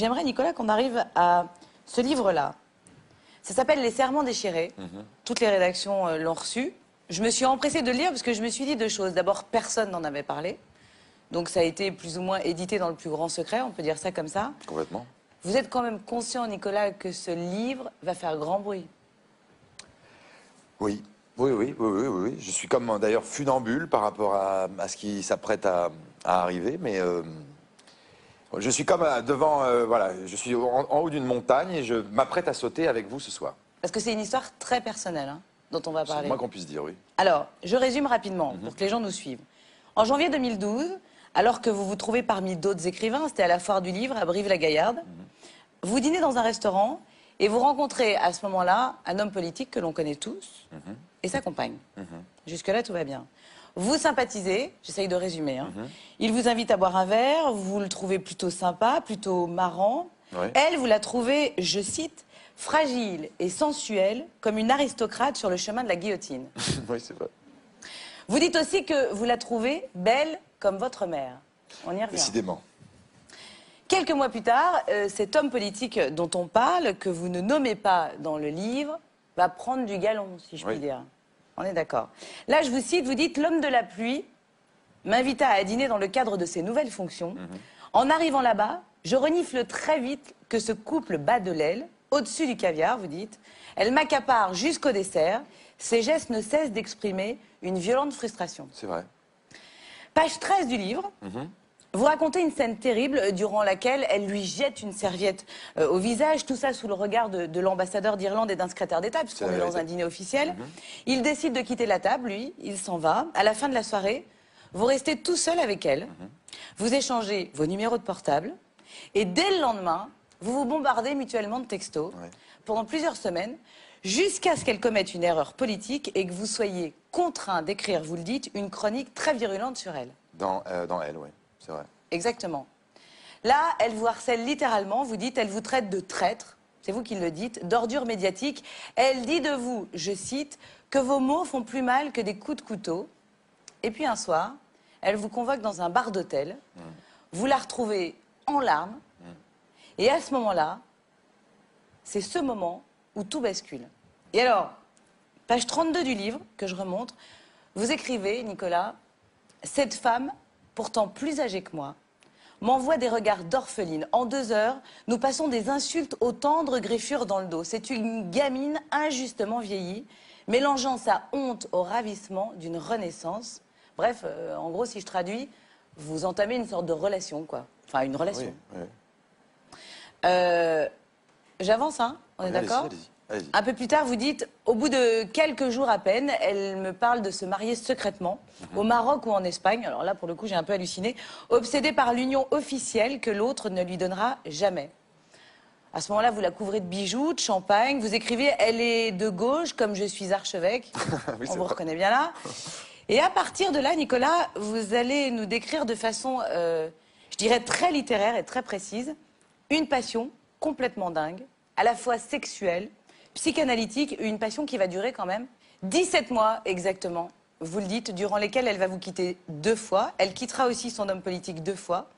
j'aimerais, Nicolas, qu'on arrive à ce livre-là. Ça s'appelle Les Serments déchirés. Toutes les rédactions l'ont reçu. Je me suis empressée de le lire parce que je me suis dit deux choses. D'abord, personne n'en avait parlé. Donc ça a été plus ou moins édité dans le plus grand secret, on peut dire ça comme ça. Complètement. Vous êtes quand même conscient, Nicolas, que ce livre va faire grand bruit? Oui. Oui. Je suis comme d'ailleurs funambule par rapport à ce qui s'apprête à arriver, mais je suis comme devant, voilà, je suis en haut d'une montagne et je m'apprête à sauter avec vous ce soir. Parce que c'est une histoire très personnelle, hein, dont on va C'est parler. le moins qu'on puisse dire, oui. Alors, je résume rapidement, pour que les gens nous suivent. En janvier 2012, alors que vous vous trouvez parmi d'autres écrivains, c'était à la Foire du Livre, à Brive-la-Gaillarde, vous dînez dans un restaurant et vous rencontrez à ce moment-là un homme politique que l'on connaît tous et sa compagne. Jusque-là, tout va bien. Vous sympathisez, j'essaye de résumer, hein. Il vous invite à boire un verre, vous le trouvez plutôt sympa, plutôt marrant. Ouais. Elle, vous la trouvez, je cite, fragile et sensuelle, comme une aristocrate sur le chemin de la guillotine. Oui, c'est vrai. Vous dites aussi que vous la trouvez belle comme votre mère. On y revient. Décidément. Quelques mois plus tard, cet homme politique dont on parle, que vous ne nommez pas dans le livre, va prendre du galon, si je puis dire. On est d'accord. Là, je vous cite, vous dites « L'homme de la pluie m'invita à dîner dans le cadre de ses nouvelles fonctions. En arrivant là-bas, je renifle très vite que ce couple bat de l'aile, au-dessus du caviar, vous dites. Elle m'accapare jusqu'au dessert. Ses gestes ne cessent d'exprimer une violente frustration. » C'est vrai. Page 13 du livre, vous racontez une scène terrible durant laquelle elle lui jette une serviette au visage, tout ça sous le regard de l'ambassadeur d'Irlande et d'un secrétaire d'État, puisqu'on est dans un dîner officiel. Il décide de quitter la table, lui, il s'en va. À la fin de la soirée, vous restez tout seul avec elle, vous échangez vos numéros de portable, et dès le lendemain, vous vous bombardez mutuellement de textos pendant plusieurs semaines, jusqu'à ce qu'elle commette une erreur politique et que vous soyez contraint d'écrire, vous le dites, une chronique très virulente sur elle. Dans elle, oui, c'est vrai. Exactement. Là, elle vous harcèle littéralement, vous dites, elle vous traite de traître, c'est vous qui le dites, d'ordure médiatique. Elle dit de vous, je cite, que vos mots font plus mal que des coups de couteau. Et puis un soir, elle vous convoque dans un bar d'hôtel, vous la retrouvez en larmes, et à ce moment-là, c'est ce moment où tout bascule. Et alors, page 32 du livre, que je remonte, vous écrivez, Nicolas, « Cette femme, pourtant plus âgée que moi, m'envoie des regards d'orpheline. En 2 heures, nous passons des insultes aux tendres griffures dans le dos. C'est une gamine injustement vieillie, mélangeant sa honte au ravissement d'une renaissance. » Bref, en gros, si je traduis, vous entamez une sorte de relation, quoi. Enfin, une relation. J'avance, hein? On est d'accord? Allez-y. Un peu plus tard, vous dites, au bout de quelques jours à peine, elle me parle de se marier secrètement, au Maroc ou en Espagne. Alors là, pour le coup, j'ai un peu halluciné. Obsédée par l'union officielle que l'autre ne lui donnera jamais. À ce moment-là, vous la couvrez de bijoux, de champagne. Vous écrivez, elle est de gauche, comme je suis archevêque. Oui, on vous reconnaît bien là. Et à partir de là, Nicolas, vous allez nous décrire de façon, je dirais, très littéraire et très précise, une passion complètement dingue, à la fois sexuelle, psychanalytique, une passion qui va durer quand même 17 mois exactement, vous le dites, durant lesquels elle va vous quitter 2 fois. Elle quittera aussi son homme politique 2 fois,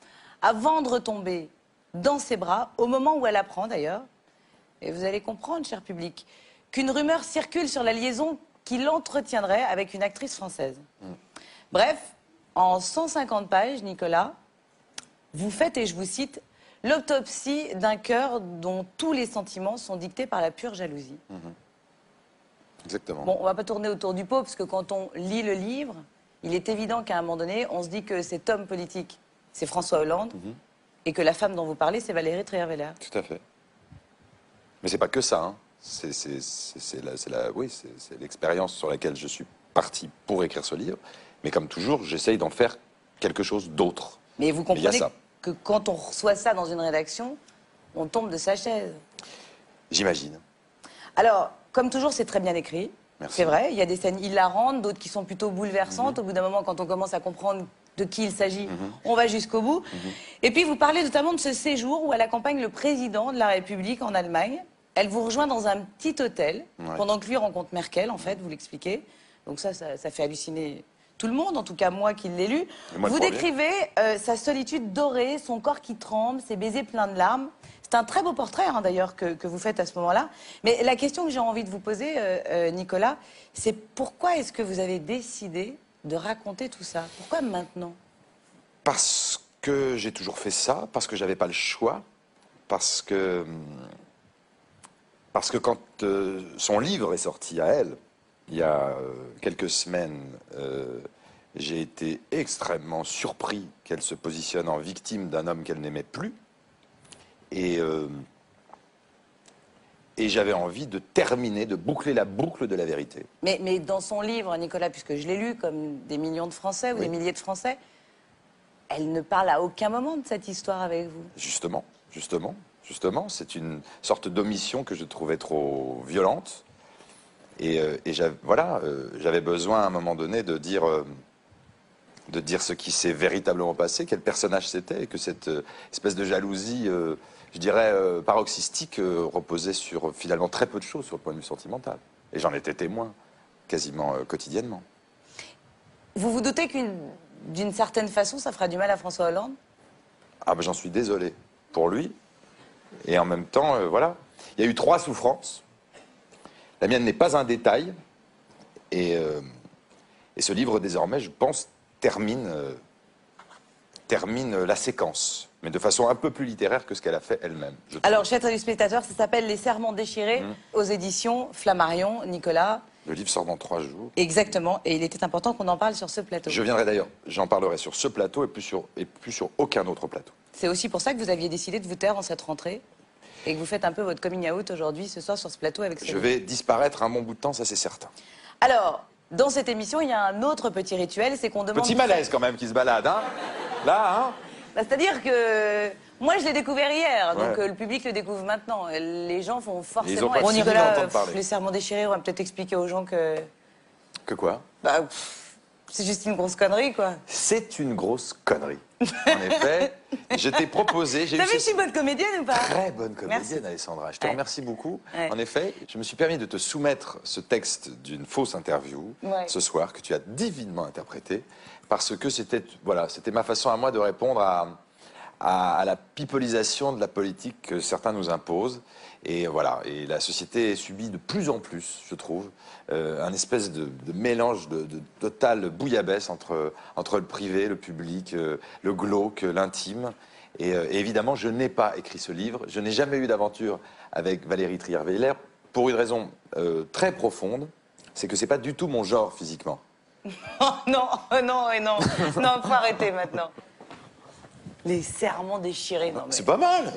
avant de retomber dans ses bras, au moment où elle apprend d'ailleurs, et vous allez comprendre, cher public, qu'une rumeur circule sur la liaison qu'il entretiendrait avec une actrice française. Bref, en 150 pages, Nicolas, vous faites, et je vous cite, l'autopsie d'un cœur dont tous les sentiments sont dictés par la pure jalousie. Exactement. Bon, on va pas tourner autour du pot, parce que quand on lit le livre, il est évident qu'à un moment donné, on se dit que cet homme politique, c'est François Hollande, et que la femme dont vous parlez, c'est Valérie Trierweiler. Tout à fait. Mais c'est pas que ça, hein. C'est l'expérience sur laquelle je suis parti pour écrire ce livre. Mais comme toujours, j'essaye d'en faire quelque chose d'autre. Mais vous il y a comprenez ça. que quand on reçoit ça dans une rédaction, on tombe de sa chaise. J'imagine. Alors, comme toujours, c'est très bien écrit. Merci. C'est vrai, il y a des scènes hilarantes, d'autres qui sont plutôt bouleversantes. Au bout d'un moment, quand on commence à comprendre de qui il s'agit, on va jusqu'au bout. Et puis, vous parlez notamment de ce séjour où elle accompagne le président de la République en Allemagne. Elle vous rejoint dans un petit hôtel, pendant que lui rencontre Merkel, en fait, vous l'expliquez. Donc ça fait halluciner tout le monde, en tout cas moi qui l'ai lu. Moi, le Vous premier. décrivez sa solitude dorée, son corps qui tremble, ses baisers pleins de larmes. C'est un très beau portrait, hein, d'ailleurs, que vous faites à ce moment-là. Mais la question que j'ai envie de vous poser, Nicolas, c'est pourquoi est-ce que vous avez décidé de raconter tout ça? Pourquoi maintenant? Parce que j'ai toujours fait ça, parce que j'avais pas le choix, parce que quand son livre est sorti à elle, il y a quelques semaines, j'ai été extrêmement surpris qu'elle se positionne en victime d'un homme qu'elle n'aimait plus. Et j'avais envie de terminer, de boucler la boucle de la vérité. Mais dans son livre, Nicolas, puisque je l'ai lu comme des millions de Français ou Oui. des milliers de Français, elle ne parle à aucun moment de cette histoire avec vous. Justement, c'est une sorte d'omission que je trouvais trop violente. Et j'avais besoin à un moment donné de dire ce qui s'est véritablement passé, quel personnage c'était, et que cette espèce de jalousie, je dirais, paroxystique, reposait sur finalement très peu de choses sur le point de vue sentimental. Et j'en étais témoin quasiment quotidiennement. Vous vous doutez d'une certaine façon, ça fera du mal à François Hollande? Ah ben j'en suis désolé pour lui. Et en même temps, voilà. Il y a eu 3 souffrances. La mienne n'est pas un détail. Et ce livre, désormais, je pense, termine la séquence. Mais de façon un peu plus littéraire que ce qu'elle a fait elle-même. Alors, chers téléspectateurs, ça s'appelle Les Serments déchirés aux éditions Flammarion. Nicolas. Le livre sort dans 3 jours. Exactement. Et il était important qu'on en parle sur ce plateau. Je viendrai d'ailleurs, j'en parlerai sur ce plateau et plus sur aucun autre plateau. C'est aussi pour ça que vous aviez décidé de vous taire en cette rentrée et que vous faites un peu votre coming out aujourd'hui, ce soir, sur ce plateau avec ce Je livre. vais disparaître un bon bout de temps, ça c'est certain. Alors, dans cette émission, il y a un autre petit rituel, c'est qu'on demande... Petit malaise quand même qui se balade, hein. Là, hein. Bah, c'est-à-dire que moi, je l'ai découvert hier, donc Ouais. le public le découvre maintenant. Les gens vont forcément... Ils ont pas Bon, fini Nicolas, d'entendre parler. les serments déchirés, on va peut-être expliquer aux gens que... Que quoi? Bah, c'est juste une grosse connerie, quoi. C'est une grosse connerie. En effet, je t'ai proposé... T'as vu que je suis bonne comédienne ou pas? Très bonne Merci. comédienne, Alessandra. Je te Ouais. remercie beaucoup. Ouais. En effet, je me suis permis de te soumettre ce texte d'une fausse interview Ouais. ce soir que tu as divinement interprété parce que c'était ma façon à moi de répondre à la pipolisation de la politique que certains nous imposent. Et voilà, et la société subit de plus en plus, je trouve, un espèce de mélange de totale bouillabaisse entre le privé, le public, le glauque, l'intime. Et évidemment, je n'ai pas écrit ce livre. Je n'ai jamais eu d'aventure avec Valérie Trierweiler pour une raison très profonde, c'est que c'est pas du tout mon genre physiquement. Oh non, oh non, et non. Non, faut arrêter maintenant. Les serments déchirés, non mais... C'est pas mal.